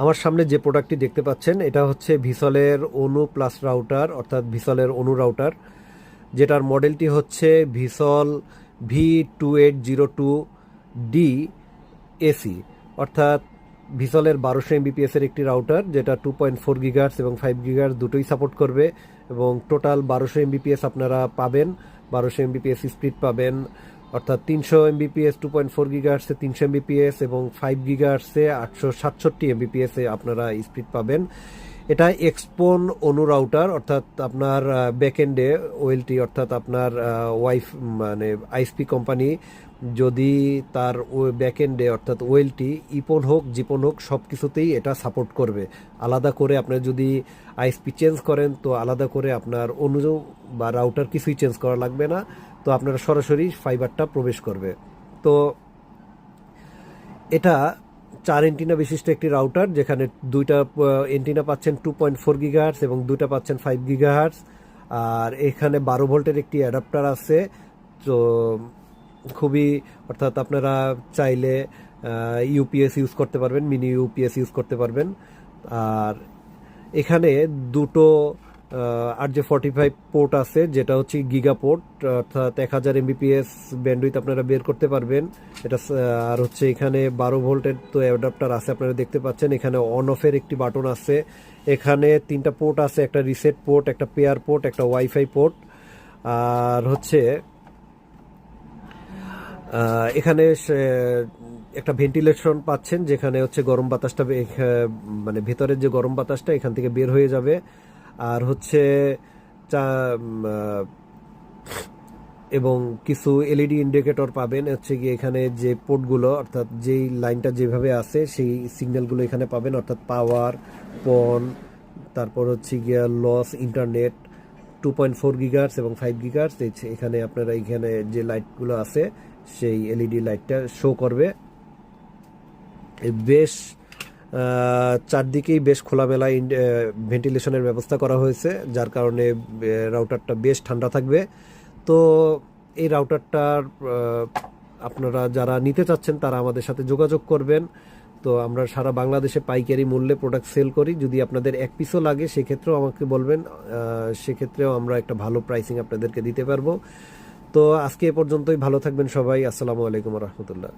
আমার সামনে যে প্রোডাক্টটি দেখতে পাচ্ছেন এটা হচ্ছে ভিসলের অনু প্লাস রাউটার, অর্থাৎ ভিসলের অনু রাউটার, যেটার মডেলটি হচ্ছে ভিসল V2802D এসি, অর্থাৎ ভিসলের 1200 MBPS একটি রাউটার, যেটা 2.4 গিগাহার্টজ এবং 5 গিগাহার্টজ দুটোই সাপোর্ট করবে। এবং টোটাল 1200 MBPS আপনারা পাবেন, 1200 MBPS স্পিড পাবেন, অর্থাৎ 300 MBPS 2.4 গিগাহার্টসে 300 MBPS এবং 5 গিগাহার্টসে 867 MBPS আপনারা স্পিড পাবেন। এটা এক্সপন অনু রাউটার, অর্থাৎ আপনার ব্যাকএন্ডে ওয়েলটি, অর্থাৎ আপনার ওয়াইফ মানে আইএসপি কোম্পানি যদি তার ব্যাকএন্ডে অর্থাৎ ওয়েলটি ইপন হোক জিপন হোক সব কিছুতেই এটা সাপোর্ট করবে। আলাদা করে আপনার যদি আইএসপি চেঞ্জ করেন তো আলাদা করে আপনার অনু বা রাউটার কিছুই চেঞ্জ করা লাগবে না, তো আপনারা সরাসরি ফাইবারটা প্রবেশ করবে। তো এটা 4 এন্টিনা বিশিষ্ট একটি রাউটার, যেখানে দুইটা এন্টিনা পাচ্ছেন 2.4 গিগাহার্টজ এবং দুইটা পাচ্ছেন 5 গিগাহার্টজ। আর এখানে 12 ভোল্টের একটি অ্যাডাপ্টার আছে। তো খুবই, অর্থাৎ আপনারা চাইলে ইউপিএস ইউজ করতে পারবেন, মিনি ইউপিএস ইউজ করতে পারবেন। আর এখানে দুটো RJ45 পোর্ট আছে, যেটা হচ্ছে গিগা পোর্ট, অর্থাৎ 1000 MBPS ব্যান্ডউইথ আপনারা বের করতে পারবেন এটা। আর হচ্ছে এখানে 12 ভোল্টের তো অ্যাডাপ্টার আছে, আপনারা দেখতে পাচ্ছেন। এখানে অন অফের একটি বাটন আছে। এখানে তিনটা পোর্ট আছে, একটা রিসেট পোর্ট, একটা পেয়ার পোর্ট, একটা ওয়াইফাই পোর্ট। আর হচ্ছে এখানে একটা ভেন্টিলেশন পাচ্ছেন, যেখানে হচ্ছে গরম বাতাসটা মানে ভেতরের যে গরম বাতাসটা এখান থেকে বের হয়ে যাবে। আর হচ্ছে এবং কিছু এলইডি ইন্ডিকেটর পাবেন হচ্ছে গিয়ে এখানে যে পোর্টগুলো, অর্থাৎ যেই লাইনটা যেভাবে আছে সেই সিগন্যালগুলো এখানে পাবেন, অর্থাৎ পাওয়ার, পন, তারপর হচ্ছে গিয়া লস, ইন্টারনেট, 2.4 গিগাহার্টজ এবং 5 গিগাহার্টজ। এখানে আপনারা এখানে যে লাইটগুলো আছে সেই এলইডি লাইটটা শো করবে। বেশ চারদিকেই বেশ খোলামেলা ভেন্টিলেশনের ব্যবস্থা করা হয়েছে, যার কারণে রাউটারটা বেশ ঠান্ডা থাকবে। তো এই রাউটারটার আপনারা যারা নিতে চাচ্ছেন তারা আমাদের সাথে যোগাযোগ করবেন। তো আমরা সারা বাংলাদেশে পাইকারি মূল্যে প্রোডাক্ট সেল করি। যদি আপনাদের এক পিসও লাগে সেক্ষেত্রেও আমাকে বলবেন, সেক্ষেত্রেও আমরা একটা ভালো প্রাইসিং আপনাদেরকে দিতে পারবো। তো আজকে এ পর্যন্তই, ভালো থাকবেন সবাই। আসসালামু আলাইকুম রহমতুল্লাহ।